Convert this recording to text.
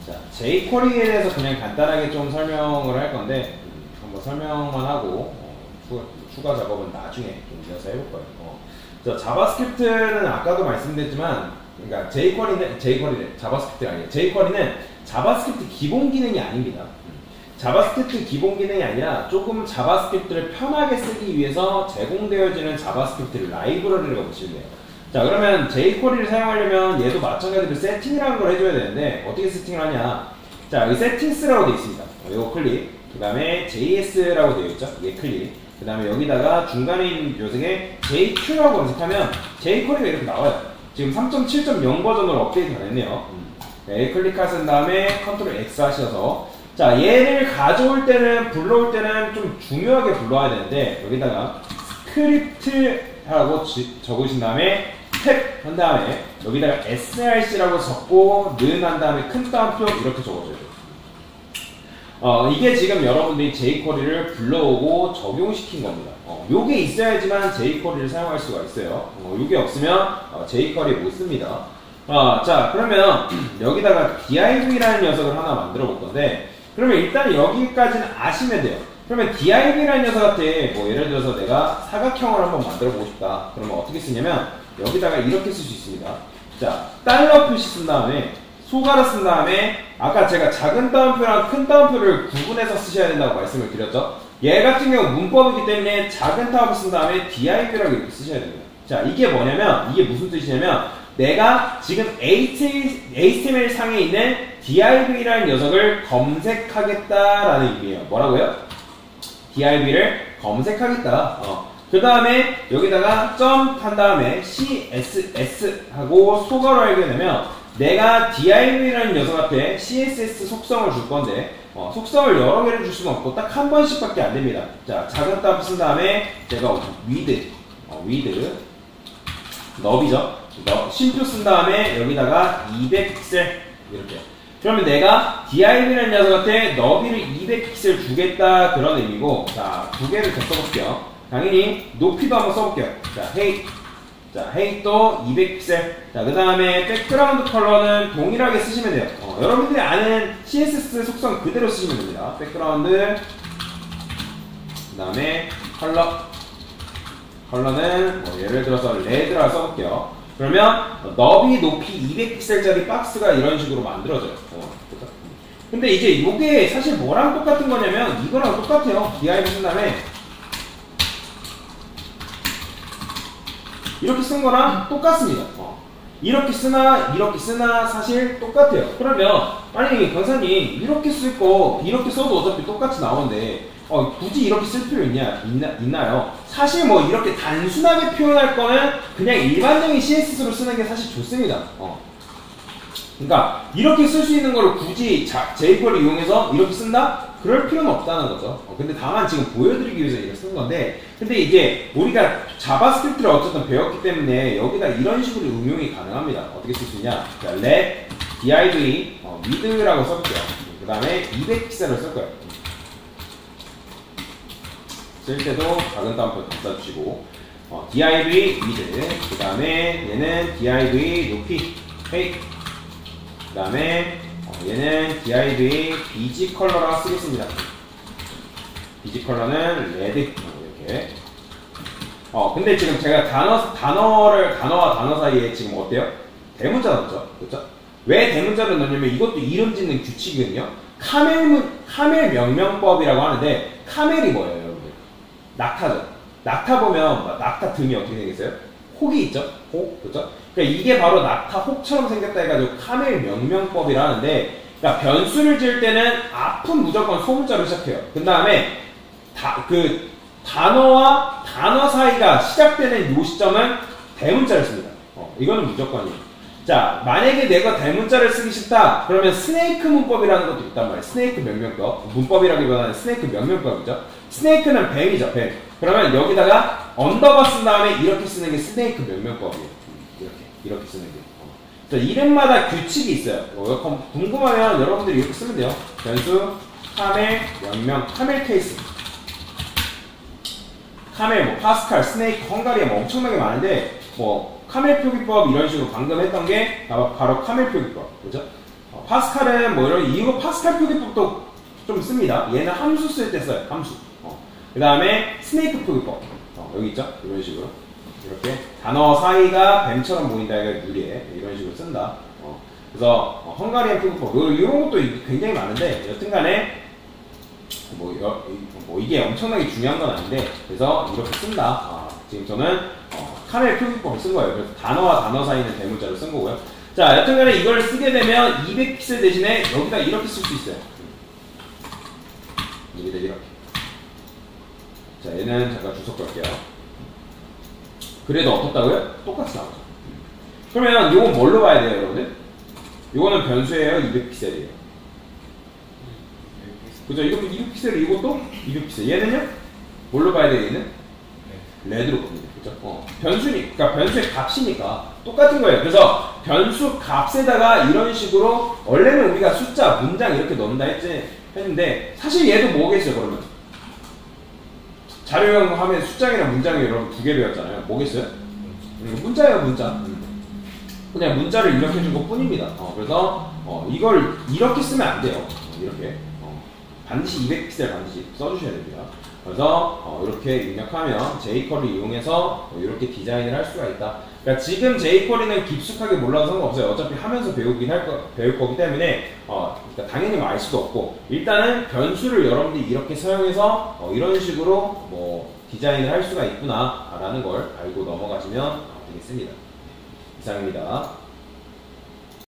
자, jQuery에 대해서 그냥 간단하게 좀 설명을 할 건데 한번 설명만 하고 추가 작업은 나중에 좀 이어서 해볼 거예요. 자, 자바스크립트는 아까도 말씀드렸지만, 그러니까 자바스크립트가 아니에요. jQuery는 자바스크립트 기본 기능이 아닙니다. 자바스크립트 기본 기능이 아니라 조금 자바스크립트를 편하게 쓰기 위해서 제공되어지는 자바스크립트 라이브러리라고 보시면 돼요. 자, 그러면 jQuery를 사용하려면 얘도 마찬가지로 세팅이라는 걸 해줘야 되는데 어떻게 세팅을 하냐. 자, 여기 세팅스라고 되어 있습니다. 이거 클릭, 그 다음에 JS라고 되어 있죠. 얘 클릭, 그 다음에 여기다가 중간에 있는 요승에 JQ라고 검색하면 jQuery가 이렇게 나와요. 지금 3.7.0 버전으로 업데이트가 됐네요. 네, 클릭하신 다음에 컨트롤 X 하셔서, 자, 얘를 가져올 때는, 불러올 때는 좀 중요하게 불러야 되는데, 여기다가 스크립트라고 적으신 다음에 탭 한 다음에 여기다가 src라고 적고 는 한 다음에 큰 따옴표 이렇게 적어줘야 돼요. 이게 지금 여러분들이 jQuery를 불러오고 적용시킨 겁니다. 요게 있어야지만 jQuery를 사용할 수가 있어요. 요게 없으면 jQuery 못 씁니다. 자, 그러면 여기다가 div라는 녀석을 하나 만들어 볼 건데, 그러면 일단 여기까지는 아시면 돼요. 그러면 div라는 녀석한테 뭐 예를 들어서 내가 사각형을 한번 만들어 보고 싶다. 그러면 어떻게 쓰냐면 여기다가 이렇게 쓸 수 있습니다. 자, 달러 표시 쓴 다음에 소가를 쓴 다음에 아까 제가 작은 따옴표랑 큰 따옴표를 구분해서 쓰셔야 된다고 말씀을 드렸죠. 얘 같은 경우 문법이기 때문에 작은 따옴표 쓴 다음에 div라고 이렇게 쓰셔야 됩니다. 자, 이게 뭐냐면, 이게 무슨 뜻이냐면 내가 지금 HTML 상에 있는 div라는 녀석을 검색하겠다라는 의미예요. 뭐라고요? div를 검색하겠다. 그 다음에 여기다가 점 한 다음에 css 하고 소가로 알게 되면 내가 div라는 녀석한테 css 속성을 줄 건데, 속성을 여러 개를 줄 수는 없고 딱 한 번씩밖에 안 됩니다. 자, 작은 따옴표 쓴 다음에 제가 width 너비죠. 심표 쓴 다음에 여기다가 200픽셀 이렇게. 그러면 내가 div라는 녀석한테 너비를 200픽셀 주겠다, 그런 의미고. 자, 두 개를 더 써볼게요. 당연히 높이도 한번 써볼게요. 자, height도 200픽셀. 자, 그 다음에 백그라운드 컬러는 동일하게 쓰시면 돼요. 여러분들이 아는 CSS 속성 그대로 쓰시면 됩니다. 백그라운드, 그 다음에 컬러는 뭐 예를 들어서 레드라고 써볼게요. 그러면 너비 높이 200픽셀짜리 박스가 이런 식으로 만들어져요. 근데 이제 이게 사실 뭐랑 똑같은 거냐면 이거랑 똑같아요. div 쓴 다음에 이렇게 쓴 거랑 똑같습니다. 이렇게 쓰나 사실 똑같아요. 그러면 아니 강사님 이렇게 쓸 거 이렇게 써도 어차피 똑같이 나오는데 굳이 이렇게 쓸 필요 있나요? 사실 뭐 이렇게 단순하게 표현할 거는 그냥 일반적인 CSS로 쓰는 게 사실 좋습니다. 그러니까 이렇게 쓸 수 있는 거를 굳이 jQuery 이용해서 이렇게 쓴다? 그럴 필요는 없다는 거죠. 근데 다만 지금 보여드리기 위해서 이렇게 쓴 건데, 근데 이제 우리가 자바스크립트를 어쨌든 배웠기 때문에 여기다 이런 식으로 응용이 가능합니다. 어떻게 쓸 수 있냐? 자, let div width라고 써볼게요. 그 다음에 200픽셀을 쓸 거예요. 쓸 때도 작은 따옴표 더 써주시고, div width, 그 다음에 얘는 div 높이, height, 그 다음에 얘는 div bg 컬러라고 쓰겠습니다. bg 컬러는 레드 이렇게. 근데 지금 제가 단어와 단어 사이에 지금 어때요? 대문자 넣었죠? 그렇죠? 왜 대문자를 넣냐면 이것도 이름 짓는 규칙이거든요. 카멜 명명법이라고 하는데, 카멜이 뭐예요, 여러분들? 낙타죠. 낙타 보면 낙타 등이 어떻게 생겼어요? 혹이 있죠? 혹, 그렇죠? 그러니까 이게 바로 낙타 혹처럼 생겼다 해가지고 카멜 명명법이라 하는데, 그러니까 변수를 지을 때는 앞은 무조건 소문자로 시작해요. 그 다음에 단어와 단어 사이가 시작되는 요 시점은 대문자를 씁니다. 이거는 무조건이에요. 자, 만약에 내가 대문자를 쓰기 싫다, 그러면 스네이크 문법이라는 것도 있단 말이에요. 스네이크 명명법. 문법이라기보다는 스네이크 명명법이죠. 스네이크는 뱀이죠, 뱀. 그러면 여기다가 언더바 쓴 다음에 이렇게 쓰는 게 스네이크 명명법이에요. 이렇게 쓰는 게. 이름마다 규칙이 있어요. 궁금하면 여러분들이 이렇게 쓰면 돼요. 변수, 카멜, 명명, 카멜 케이스. 카멜, 뭐 파스칼, 스네이크, 헝가리아 뭐 엄청나게 많은데, 뭐 카멜 표기법 이런 식으로 방금 했던 게 바로 카멜 표기법, 그죠? 파스칼은 뭐 이거 파스칼 표기법도 좀 씁니다. 얘는 함수 쓸 때 써요. 함수. 그 다음에 스네이크 표기법. 여기 있죠? 이런 식으로. 이렇게 단어 사이가 뱀처럼 보인다. 이게 유리해. 이런 식으로 쓴다. 그래서 헝가리안 표기법. 이런 것도 굉장히 많은데 여튼간에 뭐 이게 엄청나게 중요한 건 아닌데 그래서 이렇게 쓴다. 지금 저는 카멜 표기법을 쓴 거예요. 그래서 단어와 단어 사이는 대문자를 쓴 거고요. 자, 여튼간에 이걸 쓰게 되면 200픽셀 대신에 여기다 이렇게 쓸 수 있어요. 여기다 이렇게. 자, 얘는 잠깐 주석 걸게요. 그래도 어떻다고요? 똑같이 나오죠. 그러면 이건 뭘로 봐야 돼요, 여러분들? 이거는 변수예요, 200픽셀이에요. 그죠? 이것도 200픽셀, 이것도 200픽셀. 얘는요? 뭘로 봐야 돼요, 얘는? 레드로 봅니다. 그죠? 변수니까, 변수의 값이니까 똑같은 거예요. 그래서 변수 값에다가 이런 식으로, 원래는 우리가 숫자, 문장 이렇게 넣는다 했는데, 사실 얘도 뭐겠어요, 그러면? 자료형 하면 숫장이랑 문장이 여러분 두 개 배웠잖아요. 뭐겠어요? 문자예요, 문자. 그냥 문자를 입력해 준 것 뿐입니다. 그래서 이걸 이렇게 쓰면 안 돼요. 이렇게. 반드시 200픽셀 반드시 써주셔야 됩니다. 그래서 이렇게 입력하면 jQuery 이용해서 이렇게 디자인을 할 수가 있다. 그러니까 지금 jQuery는 깊숙하게 몰라도 상관없어요. 어차피 하면서 배울 거기 때문에 그러니까 당연히 알 수도 없고 일단은 변수를 여러분들이 이렇게 사용해서 이런 식으로 뭐 디자인을 할 수가 있구나 라는 걸 알고 넘어가시면 되겠습니다. 이상입니다.